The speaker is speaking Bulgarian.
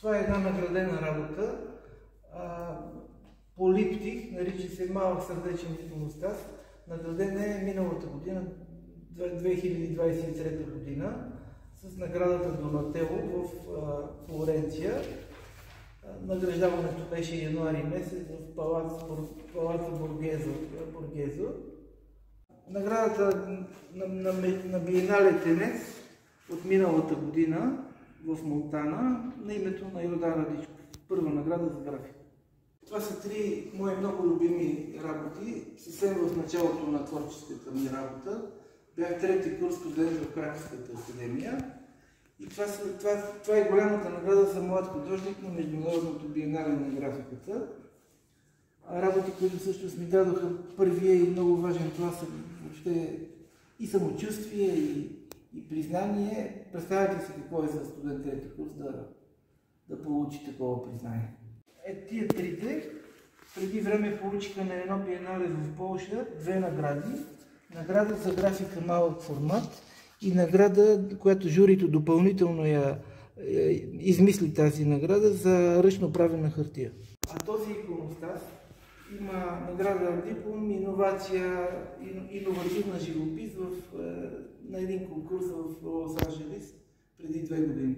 Това е една наградена работа. Полиптих, нарича се Малък сърдечен иконостас. Награден е миналата година, 2023 година, с наградата Донателло в Флоренция. Награждаването беше януари месец в палаца Боргезо. Наградата на Биенале Тенец от миналата година в Монтана на името на Йордан Радичков. Първа награда за графика. Това са три мои много любими работи, съвсем в началото на творческата ми работа. Бях трети курс студент в Краковската академия. И това е голямата награда за млад художник на Международното биенале на графиката. Работи, които всъщност ми дадоха първия и много важен тласък въобще и самочувствие, и признание. Представете си какво е за студент трети курс да получи такова признание. Тия трите преди време получиха на едно биенале в Полша две награди. Награда за графика малък формат и награда, която журито допълнително измисли тази награда за ръчно правена хартия. А този иконостас има награда диплом, иновация, иновативна живопис на един конкурс в Лос Анджелис преди 2 години.